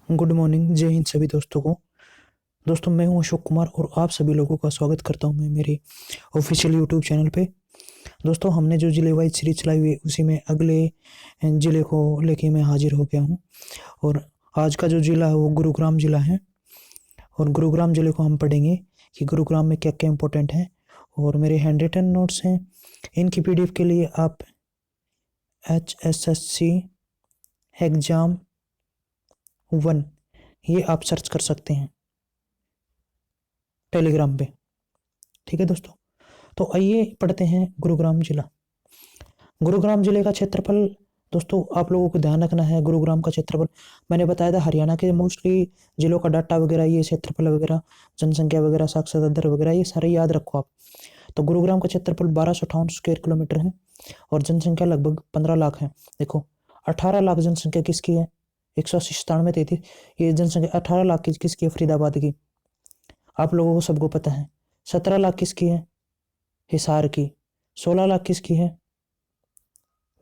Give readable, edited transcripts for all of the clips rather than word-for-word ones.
Good morning, जय हिंद सभी दोस्तों को। दोस्तों, मैं हूं अशोक कुमार और आप सभी लोगों का स्वागत करता हूं मैं मेरे ऑफिशियल यूट्यूब चैनल पे। दोस्तों, हमने जो जिले वाइज सीरीज चलाई हुई है उसी में अगले जिले को लेके मैं हाजिर हो गया हूं। और आज का जो जिला है वो गुरुग्राम जिला है। और गुरुग्राम जिले को हम पढ़ेंगे कि गुरुग्राम में क्या क्या इंपॉर्टेंट है। और मेरे हैंड रिटन नोट्स हैं, इनकी पीडीएफ के लिए आप HSSC एग्जाम 1 ये आप सर्च कर सकते हैं टेलीग्राम पे। ठीक है दोस्तों, तो आइए पढ़ते हैं गुरुग्राम जिला। गुरुग्राम जिले का क्षेत्रफल, दोस्तों आप लोगों को ध्यान रखना है। गुरुग्राम का क्षेत्रफल मैंने बताया था, हरियाणा के मोस्टली जिलों का डाटा वगैरह, ये क्षेत्रफल वगैरह, जनसंख्या वगैरह, साक्षरता दर वगैरह, ये सारे याद रखो आप। तो गुरुग्राम का क्षेत्रफल 1258 स्क्वायर किलोमीटर है और जनसंख्या लगभग 15 लाख है। देखो, 18 लाख जनसंख्या किसकी है? 197 ये जनसंख्या 18 लाख की किसकी है? फरीदाबाद की। आप लोगों को सबको पता है। 17 लाख किसकी है? हिसार की। 16 लाख किसकी है?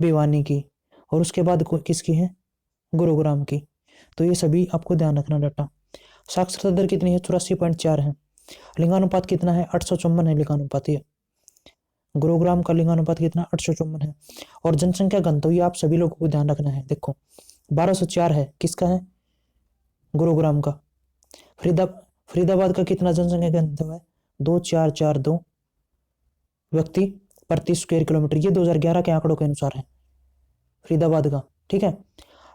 भिवानी की। और उसके बाद किसकी है? गुरुग्राम की। तो ये सभी आपको ध्यान रखना डाटा। साक्षरता दर कितनी है? 84.4 है। लिंगानुपात कितना है? 854 है लिंगानुपात। ये गुरुग्राम का लिंगानुपात कितना? 854 है। और जनसंख्या घनत्व ये आप सभी लोगों को ध्यान रखना है। देखो, 1204 है, किसका है? गुरुग्राम का। फरीदाबाद का कितना जनसंख्या घनत्व है? 2442 व्यक्ति प्रति स्क्वायर किलोमीटर। ये 2011 के आंकड़ों के अनुसार है फरीदाबाद का। ठीक है,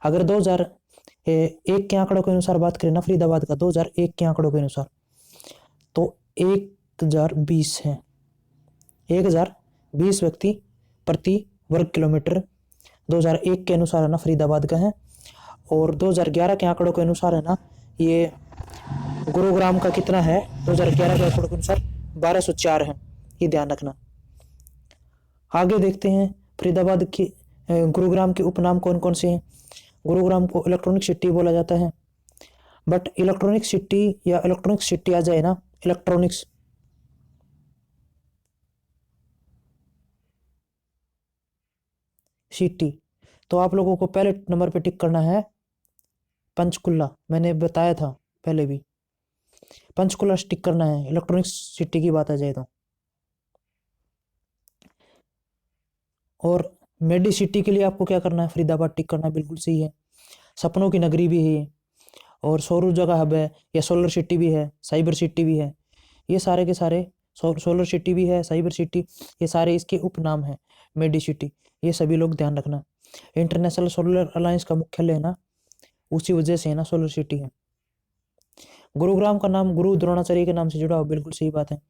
अगर 2001 के आंकड़ों के अनुसार बात करें ना, फरीदाबाद का 2001 के आंकड़ों के अनुसार, तो 1020 है। 1020 व्यक्ति प्रति वर्ग किलोमीटर 2001 के अनुसार है ना, फरीदाबाद का है। और 2011 के आंकड़ों के अनुसार है ना, ये गुरुग्राम का कितना है? 2011 के आंकड़ों के अनुसार 1204 है। ये ध्यान रखना। आगे देखते हैं फरीदाबाद की गुरुग्राम के उपनाम कौन कौन से हैं। गुरुग्राम को इलेक्ट्रॉनिक सिटी बोला जाता है। बट इलेक्ट्रॉनिक सिटी या इलेक्ट्रॉनिक सिटी आ जाए ना, इलेक्ट्रॉनिक्स सिटी, तो आप लोगों को पहले नंबर पे टिक करना है पंचकुला। मैंने बताया था पहले भी, पंचकुला टिक करना है इलेक्ट्रॉनिक सिटी की बात आ जाए तो। और मेडी सिटी के लिए आपको क्या करना है? फरीदाबाद टिक करना है, बिल्कुल सही है। सपनों की नगरी भी है, और सौर ऊर्जा का हब है, या सोलर सिटी भी है, साइबर सिटी भी है। ये सारे के सारे सोलर सिटी भी है, साइबर सिटी, ये सारे इसके उपनाम हैं। मेडी सिटी, ये सभी लोग ध्यान रखना। इंटरनेशनल सोलर अलायंस का मुख्यालय है ना, उसी वजह से है ना सोलर सिटी है। गुरुग्राम का नाम गुरु द्रोणाचार्य के नाम से जुड़ा हो, बिल्कुल सही बात है।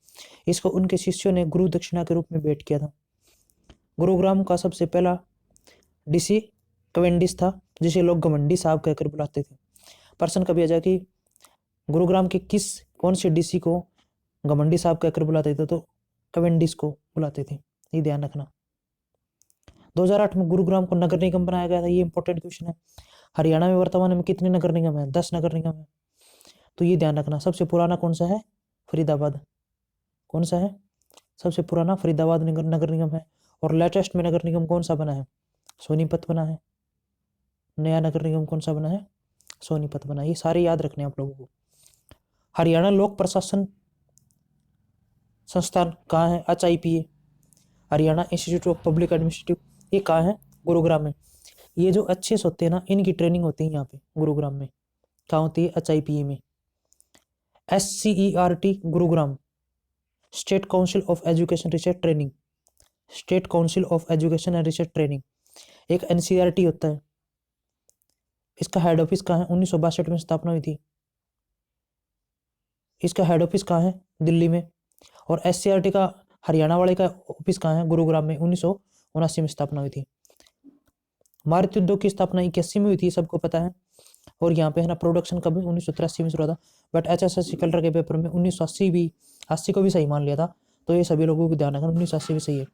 इसको उनके शिष्यों ने गुरु दक्षिणा के रूप में भेंट किया था। गुरुग्राम का सबसे पहला डीसी कवेंडिस था, जिसे लोग घमंडी साहब कहकर बुलाते थे। प्रश्न कभी आ जाए कि गुरुग्राम के कौन से डीसी को घमंडी साहब कहकर बुलाते थे, तो कवेंडिस को बुलाते थे। ये ध्यान रखना। 2008 में गुरुग्राम को नगर निगम बनाया गया था। ये इंपॉर्टेंट क्वेश्चन है। हरियाणा में वर्तमान में कितने नगर निगम है? 10 नगर निगम है। तो ये ध्यान रखना। सबसे पुराना कौन सा है? फरीदाबाद। कौन सा है? सबसे पुराना फरीदाबाद नगर निगम है। और लेटेस्ट में नगर निगम कौन सा बना है? सोनीपत बना है। नया नगर निगम कौन सा बना है? सोनीपत बना है। ये सारे याद रखने आप लोगों को। हरियाणा लोक प्रशासन संस्थान कहाँ है? HIPA, Haryana institute of public administrative, ये कहाँ है? गुरुग्राम में। ये जो अच्छे से होते हैं ना, इनकी ट्रेनिंग होती है यहाँ पे गुरुग्राम में। कहाँ होती है? HIPA में। SCERT Gurugram, state council of education research training, state council of education and research training. एक NCERT होता है। इसका हेड ऑफिस कहाँ है? 1962 में स्थापना हुई थी। इसका हेड ऑफिस कहाँ है? दिल्ली में। और SCERT का हरियाणा वाले का ऑफिस कहाँ है? गुरुग्राम में। 1979 में स्थापना हुई थी। मारुति उद्योग की स्थापना 81 में हुई थी, सबको पता है। और यहाँ पे है ना प्रोडक्शन कभी 1983 में शुरू हुआ था। बट HSSC कलर के पेपर में 1980 भी, 80 को भी सही मान लिया था। तो ये सभी लोगों को ध्यान रखना, 1980 भी सही है।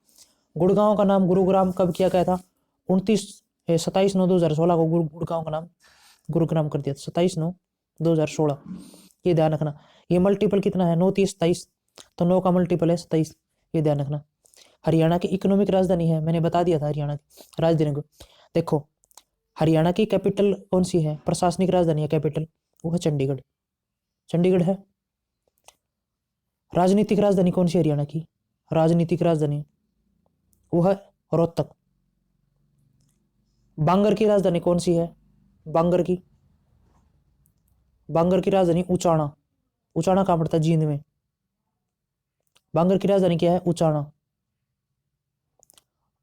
गुड़गांव का नाम गुरुग्राम कब किया गया था? 27/9/2016 को गुड़गांव का नाम गुरुग्राम कर दिया था। 27/9/2016, ये ध्यान रखना। ये मल्टीपल कितना है? 9 30 27, तो 9 का मल्टीपल है 27, ये ध्यान रखना। हरियाणा की इकोनॉमिक राजधानी है, मैंने बता दिया था हरियाणा की राजधानी को। देखो, हरियाणा की कैपिटल कौन सी है, प्रशासनिक राजधानी है कैपिटल, वो है चंडीगढ़। चंडीगढ़ है। राजनीतिक राजधानी कौन सी है हरियाणा की, राजनीतिक राजधानी वो है रोहतक। बांगर की राजधानी कौन सी है, बांगर की, बांगर की राजधानी उचाना। उचाना कहां पड़ता है, जींद में। बांगर की राजधानी क्या है, उचाना।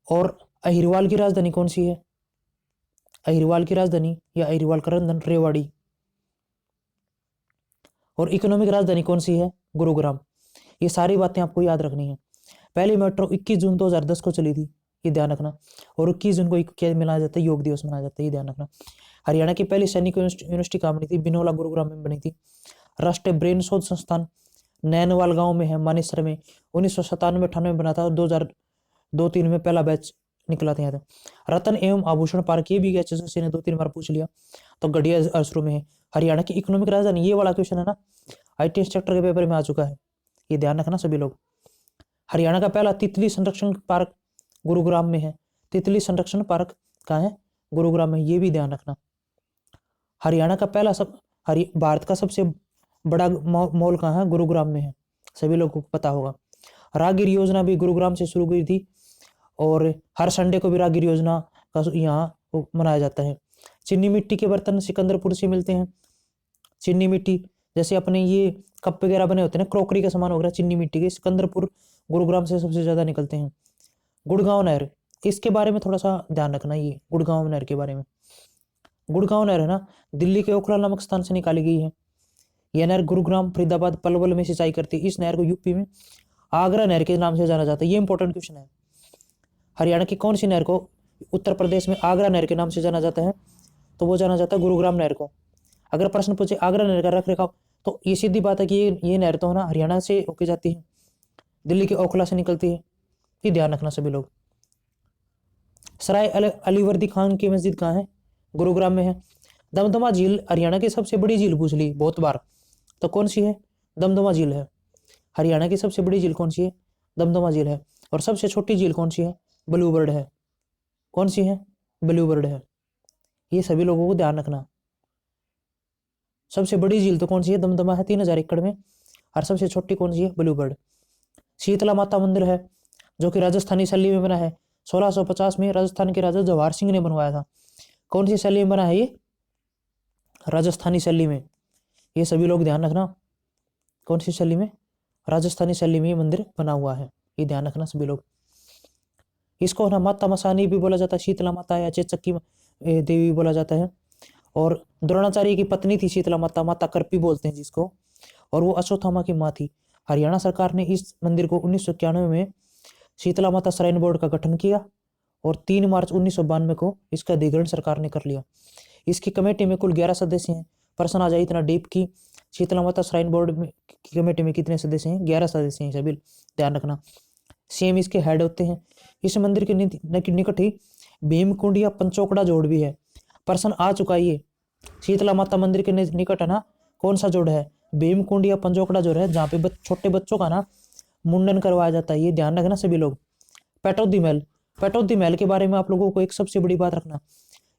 और अहिरवाल की राजधानी कौन सी है, अहिरवाल की राजधानी या अहिरवाल का रंधन रेवाड़ी। और इकोनॉमिक राजधानी कौन सी है, गुरुग्राम। ये सारी बातें आपको याद रखनी है। पहली मेट्रो 21 जून 2010 को चली थी, ये ध्यान रखना। और 21 जून को क्या मनाया जाता है, योग दिवस मनाया जाता है, ये ध्यान रखना। हरियाणा की पहली सैनिक यूनिवर्सिटी कहाँ बनी थी, बिनोला गुरुग्राम में बनी थी। राष्ट्रीय ब्रेन शोध संस्थान नैनवाल गांव में है, मानेसर में। 1997-98 बना था और 2002-3 में पहला बैच निकला था यहाँ से। रतन एवं आभूषण पार्क, ये भी HSSC ने 2-3 बार पूछ लिया, तो गढ़िया अरसरू में है। हरियाणा की इकोनॉमिक राजधानी, ये वाला क्वेश्चन है ना, IT सेक्टर के पेपर में आ चुका है, ये ध्यान रखना सभी लोग। हरियाणा का पहला तितली संरक्षण पार्क गुरुग्राम में है। तितली संरक्षण पार्क कहाँ है, गुरुग्राम में, ये भी ध्यान रखना। हरियाणा का पहला भारत का सबसे बड़ा मॉल कहाँ है, गुरुग्राम में है, सभी लोगों को पता होगा। राहगीर योजना भी गुरुग्राम से शुरू हुई थी, और हर संडे को भी राहगीर योजना का यहाँ मनाया जाता है। चीनी मिट्टी के बर्तन सिकंदरपुर से मिलते हैं। चीनी मिट्टी, जैसे अपने ये कप वगैरह बने होते हैं, क्रॉकरी का सामान वगैरह चीनी मिट्टी के, सिकंदरपुर गुरुग्राम से सबसे ज्यादा निकलते हैं। गुड़गांव नहर, इसके बारे में थोड़ा सा ध्यान रखना, ये गुड़गांव नहर के बारे में। गुड़गांव नहर है ना, दिल्ली के ओखला नामक स्थान से निकाली गई है। यह नहर गुरुग्राम, फरीदाबाद, पलवल में सिंचाई करती है। इस नहर को यूपी में आगरा नहर के नाम से जाना जाता है, ये इंपॉर्टेंट क्वेश्चन है। हरियाणा की कौन सी नहर को उत्तर प्रदेश में आगरा नहर के नाम से जाना जाता है, तो वो जाना जाता है गुरुग्राम नहर को। अगर प्रश्न पूछे आगरा नहर का रख रखाव, तो ये सीधी बात है कि ये नहर तो है ना हरियाणा से होके जाती है, दिल्ली के ओखला से निकलती है, ये ध्यान रखना सभी लोग। सराय अलीवर्दी खान की मस्जिद कहाँ है, गुरुग्राम में है। दमदमा झील हरियाणा की सबसे बड़ी झील पूछ ली बहुत बार, तो कौन सी है, दमदमा झील है। हरियाणा की सबसे बड़ी झील कौन सी है, दमदमा झील है। और सबसे छोटी झील कौन सी है, ब्लू बर्ड है। कौन सी है, ब्लू बर्ड है। ये सभी लोगों को ध्यान रखना। सबसे बड़ी झील तो कौन सी है, दमदमा है 3000 एकड़ में, और सबसे छोटी कौन सी है, ब्लू बर्ड। शीतला माता मंदिर है, जो कि राजस्थानी शैली में बना है। 1650 में राजस्थान के राजा जवाहर सिंह ने बनवाया था। कौन सी शैली में बना है ये, राजस्थानी शैली में। ये सभी लोग ध्यान रखना, कौन सी शैली में, राजस्थानी शैली में ये मंदिर बना हुआ है, ये ध्यान रखना सभी लोग। इसको ना माता मसानी भी बोला जाता है, शीतला माता या चेचक देवी बोला जाता है। और द्रोणाचार्य की पत्नी थी शीतला माता, माता करपी बोलते हैं जिसको, और वो अश्वत्थामा की माँ थी। हरियाणा सरकार ने इस मंदिर को 1991 में शीतला माता श्राइन बोर्ड का गठन किया, और 3 मार्च 1992 को इसका अधिग्रहण सरकार ने कर लिया। इसकी कमेटी में कुल 11 सदस्य हैं। प्रश्न आ जाए इतना डीप की शीतला माता श्राइन बोर्ड में की कमेटी में कितने सदस्य हैं, 11 सदस्य हैं सभी, ध्यान रखना। सीएम इसके हेड होते हैं। इस मंदिर के निकट ही भीमकुंड या पंचोकड़ा जोड़ भी है। प्रश्न आ चुका है ये, शीतला माता मंदिर के निकट है ना कौन सा जोड़ है, भीमकुंड या पंचोकड़ा जोड़ है, जहाँ पे छोटे बच्चों का ना मुंडन करवाया जाता है, ये ध्यान रखना सभी लोग। पेटौदी महल, पेटौदी महल के बारे में आप लोगों को एक सबसे बड़ी बात रखना,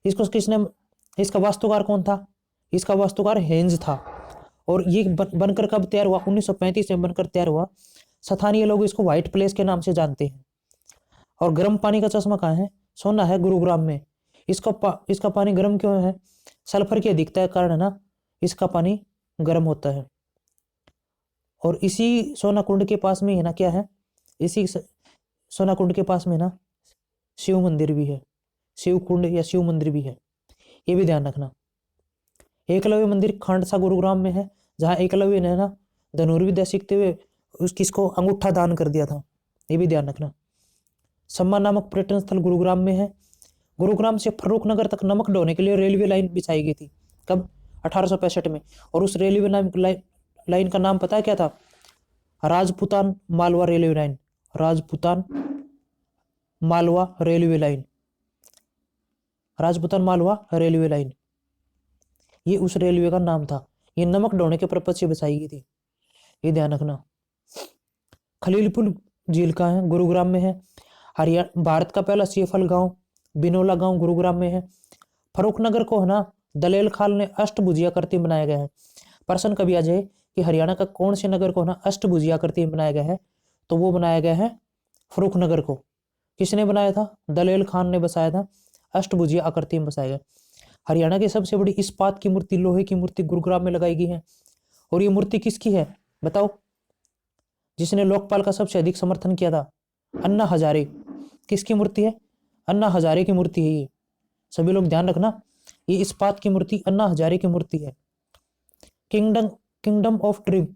इसको किसने, इसका वास्तुकार कौन था, इसका वास्तुकार हेंज था। और ये बनकर कब तैयार हुआ, 1935 में बनकर तैयार हुआ। स्थानीय लोग इसको व्हाइट प्लेस के नाम से जानते हैं। और गर्म पानी का चश्मा कहाँ है, सोना है गुरुग्राम में। इसका पानी गर्म क्यों है, सल्फर की अधिकता के कारण है ना इसका पानी गर्म होता है। और इसी सोना कुंड के पास में है ना क्या है, इसी सोना कुंड के पास में ना शिव मंदिर भी है, शिव कुंड या शिव मंदिर भी है, ये भी ध्यान रखना। एकलव्य मंदिर खांडसा गुरुग्राम में है, जहाँ एकलव्य ने ना धनुर्विद्या सीखते हुए किसको अंगूठा दान कर दिया था, ये भी ध्यान रखना। सम्मान नामक पर्यटन स्थल गुरुग्राम में है। गुरुग्राम से फर्रुख नगर तक नमक ढोने के लिए रेलवे लाइन बिछाई गई थी, कब, 1865 में। और उस रेलवे लाइन का नाम पता है क्या था, Rajputana Malwa railway line, Rajputana Malwa railway line, Rajputana Malwa railway line, ये उस रेलवे का नाम था। ये नमक ढोने के पर्पज से बसाई गई थी, ये ध्यान रखना। खलीलपुर झील का है, गुरुग्राम में है। हरियाणा भारत का पहला सेफल गांव बिनोला गांव गुरुग्राम में है। फर्रुखनगर को है ना दलेल खान ने अष्टभुजी आकृति में बनाया गया है। प्रश्न कभी आ जाए कि हरियाणा का कौन से नगर को ना अष्टभुजी आकृति में बनाया गया है, तो वो बनाया गया है फर्रुखनगर को। किसने बनाया था? दलेल खान ने बसाया था, अष्टभुजी आकृति में बसाया गया। हरियाणा की सबसे बड़ी इस्पात की मूर्ति, लोहे की मूर्ति गुरुग्राम में लगाई गई है। और ये मूर्ति किसकी है बताओ? जिसने लोकपाल का सबसे अधिक समर्थन किया था, अन्ना हजारे। किसकी मूर्ति है? अन्ना हजारे की मूर्ति है ये। सभी लोग ध्यान रखना, ये इस्पात की मूर्ति अन्ना हजारे की मूर्ति है। किंगडम ऑफ ड्रीम,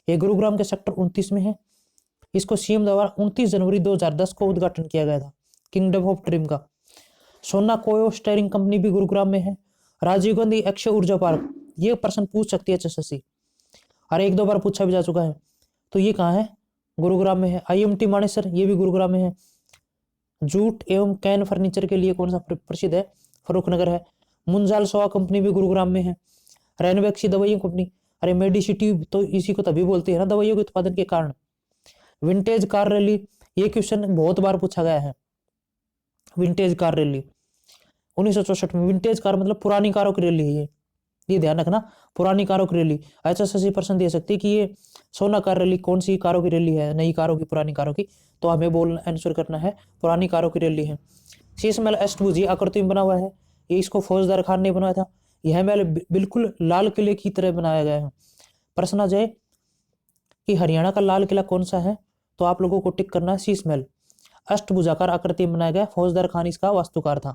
ये गुरुग्राम के सेक्टर 29 में है। इसको सीएम द्वारा 29 जनवरी 2010 को उद्घाटन किया गया था, किंगडम ऑफ ड्रीम का। सोना कोयो स्टीयरिंग कंपनी भी गुरुग्राम में है। राजीव गांधी अक्षय ऊर्जा पार्क, ये प्रश्न पूछ सकती है एचएसएससी, और एक दो बार पूछा भी जा चुका है। तो ये कहाँ है? गुरुग्राम में है। आईएमटी मानेसर, ये भी गुरुग्राम में है। जूट एवं कैन फर्नीचर के लिए कौन सा प्रसिद्ध है? फर्रुखनगर है। मुंजाल सोआ कंपनी भी गुरुग्राम में है। रेनवैक्सी दवाइयों कंपनी, अरे मेडिसिटी तो इसी को तभी बोलते हैं ना, दवाइयों के उत्पादन के कारण। विंटेज कार रैली, ये क्वेश्चन बहुत बार पूछा गया है। विंटेज कार रैली 1964 में। विंटेज कार मतलब पुरानी कारों की रैली है ये ध्यान रखना, पुरानी कारों की रैली। एचएसएससी प्रश्न दे सकती है कि ये सोना कार रैली कौन सी कारों की रैली है? नई कारों की, पुरानी कारों की? तो हमें बोलना, आंसर करना है पुरानी कारों की रैली है। शीश महल अष्टभुजी आकृति में बना हुआ है। ये इसको फौजदार खान ने बनाया था। यह महल बिल्कुल लाल किले की तरह बनाया गया है। प्रश्न आ जाए कि हरियाणा का लाल किला कौन सा है, तो आप लोगों को टिक करना है शीश महल। अष्टभुजाकार आकृति में बनाया गया, फौजदार खान इसका वास्तुकार था,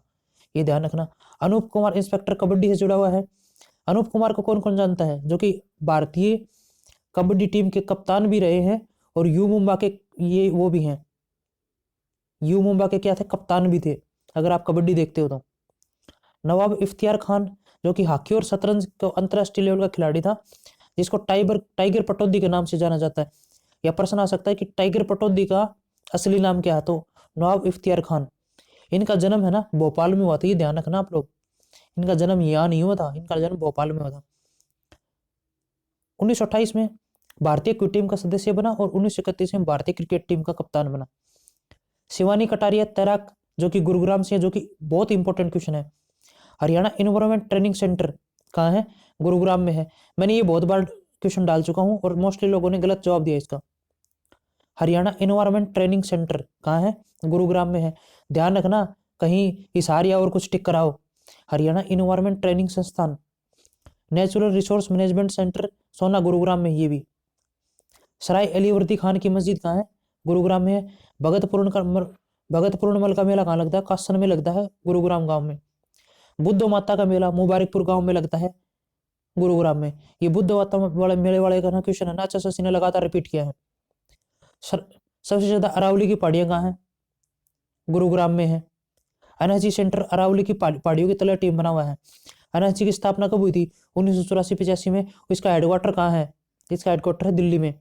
ये ध्यान रखना। अनूप कुमार इंस्पेक्टर कबड्डी से जुड़ा हुआ है। अनूप कुमार को कौन कौन जानता है? जो कि भारतीय कबड्डी टीम के कप्तान भी रहे हैं और यू मुंबा के ये वो भी हैं, यू मुंबा के क्या थे? कप्तान भी थे, अगर आप कबड्डी देखते हो तो। नवाब इफ्तियार खान, जो कि हॉकी और शतरंज का अंतरराष्ट्रीय लेवल का खिलाड़ी था, जिसको टाइगर पटौदी के नाम से जाना जाता है। यह प्रश्न आ सकता है कि टाइगर पटौदी का असली नाम क्या है, तो नवाब इफ्तियार खान। इनका जन्म है ना भोपाल में हुआ था, ये ध्यान रखना आप लोग। इनका जन्म यहाँ नहीं हुआ था, इनका जन्म भोपाल में हुआ था। 1928 में भारतीय क्रिकेट टीम का सदस्य बना और 1931 में भारतीय क्रिकेट टीम का कप्तान बना। शिवानी कटारिया तैराक, जो कि गुरुग्राम से है, जो कि बहुत इंपॉर्टेंट क्वेश्चन है। हरियाणा एनवायरमेंट ट्रेनिंग सेंटर कहाँ है? गुरुग्राम में है। मैंने ये बहुत बार क्वेश्चन डाल चुका हूँ और मोस्टली लोगों ने गलत जवाब दिया इसका। हरियाणा एनवायरमेंट ट्रेनिंग सेंटर कहाँ है? गुरुग्राम में है। ध्यान रखना, कहीं हिसार या और कुछ टिक कराओ। हरियाणा एनवायरमेंट ट्रेनिंग संस्थान। नेचुरल रिसोर्स मैनेजमेंट सेंटर सोना, गुरुग्राम में। ये भी। सराय अलीवर्दी खान की मस्जिद कहाँ है? गुरुग्राम में है। भगत पूर्णिमल का मेला कहाँ लगता है? कासन में लगता है, गुरुग्राम गांव में। बुद्ध माता का मेला मुबारकपुर गांव में लगता है, गुरुग्राम में। ये बुद्ध माता वाले मेले वाले का क्वेश्चन है ना, एचएसएससी ने लगातार रिपीट किया है। सबसे ज्यादा अरावली की पहाड़ियां कहाँ है? गुरुग्राम में है। एनएसजी सेंटर अरावली की पहाड़ियों की तले टीम बना हुआ है। एनएसजी की स्थापना कब हुई थी? 1984-85 में। इसका हेडक्वार्टर कहाँ है? इसका हेडक्वार्टर है दिल्ली में।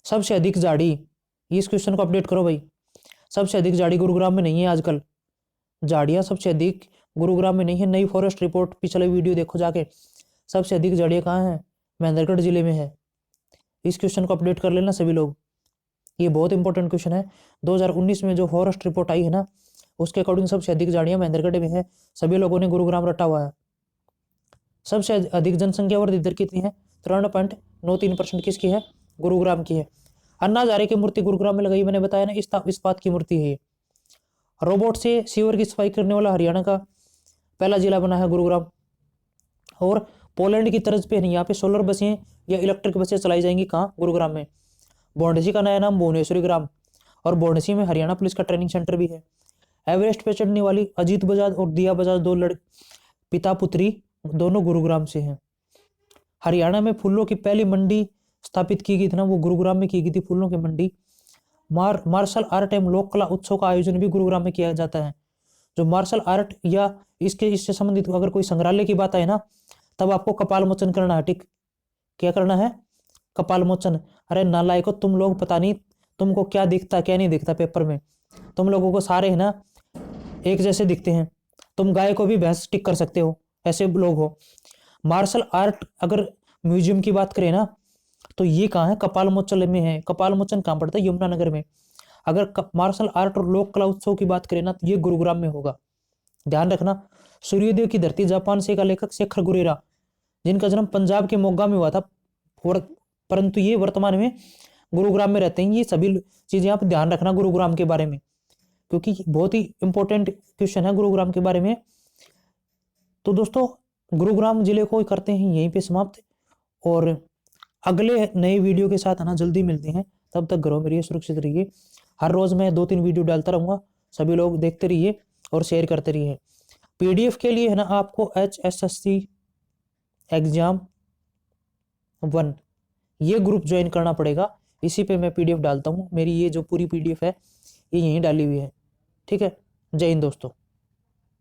सबसे अधिक झाड़ी, इस क्वेश्चन को अपडेट करो भाई। सबसे अधिक झाड़ी गुरुग्राम में नहीं है आजकल। झाड़ियां सबसे अधिक गुरुग्राम में नहीं है। नई फॉरेस्ट रिपोर्ट पिछले वीडियो देखो जाके। सबसे अधिक झाड़ियां कहाँ है? महेंद्रगढ़ जिले में है। इस क्वेश्चन को अपडेट कर लेना सभी लोग, ये बहुत इंपॉर्टेंट क्वेश्चन है। 2019 में जो फॉरेस्ट रिपोर्ट आई है ना, उसके अकॉर्डिंग सबसे अधिक झाड़ियां महेंद्रगढ़ में है। सभी लोगों ने गुरुग्राम रटा हुआ है। सबसे अधिक जनसंख्या वृद्धि दर कितनी है? 53.93% किसकी है? गुरुग्राम की है। अन्ना हजारे की मूर्ति गुरुग्राम में लगाई, मैंने बताया ना, इस्पात की मूर्ति है ये। रोबोट से सीवर की सफाई करने वाला हरियाणा का पहला जिला बना है गुरुग्राम। और पोलैंड की तर्ज पे यहाँ पे सोलर बसें या इलेक्ट्रिक बसें चलाई जाएंगी, कहाँ? गुरुग्राम में। बोंडसी का नया नाम भुवनेश्वरी ग्राम, और बोंडसी में हरियाणा पुलिस का ट्रेनिंग सेंटर भी है। एवरेस्ट पे चढ़ने वाली अजीत बजाज और दिया बजाज, दो पिता पुत्री, दोनों गुरुग्राम से हैं। हरियाणा में फूलों की पहली मंडी स्थापित की गई थी ना, वो गुरुग्राम में की गई थी, फूलों की मंडी। मार्शल आर्ट एवं लोक कला उत्सव का आयोजन भी गुरुग्राम में किया जाता है। जो मार्शल आर्ट या इससे संबंधित अगर कोई संग्रहालय की बात आए ना, तब आपको कपाल मोचन करना है। ठीक, क्या करना है? कपाल मोचन। अरे नालायको, तुम लोग पता नहीं तुमको क्या दिखता क्या नहीं दिखता पेपर में। तुम लोगों को सारे है ना एक जैसे दिखते हैं। तुम गाय को भी भैंस टिक कर सकते हो, ऐसे लोग हो। मार्शल आर्ट अगर म्यूजियम की बात करें ना, तो ये कहाँ है? कपाल मोचन में है। कपाल मोचन कहाँ पड़ता है? यमुनानगर में। अगर मार्शल आर्ट और लोक कला उत्सव की बात करें ना, तो ये गुरुग्राम में होगा। ध्यान रखना, सूर्योदय की धरती जापान से का लेखक शेखर गुरेरा, जिनका जन्म पंजाब के मोगा में हुआ था, परंतु ये वर्तमान में गुरुग्राम में रहते हैं। ये सभी चीजें आप ध्यान रखना गुरुग्राम के बारे में, क्योंकि बहुत ही इंपॉर्टेंट क्वेश्चन है गुरुग्राम के बारे में। तो दोस्तों गुरुग्राम जिले को करते हैं यहीं पे समाप्त, और अगले नए वीडियो के साथ है ना जल्दी मिलते हैं। तब तक घरों में रहिए, सुरक्षित रहिए। हर रोज मैं 2-3 वीडियो डालता रहूंगा, सभी लोग देखते रहिए और शेयर करते रहिए। पीडीएफ के लिए है ना आपको HSSC एग्जाम 1 ये ग्रुप ज्वाइन करना पड़ेगा। इसी पे मैं पीडीएफ डालता हूँ, मेरी ये जो पूरी पीडीएफ है ये यहीं डाली हुई है। ठीक है, जय हिंद दोस्तों।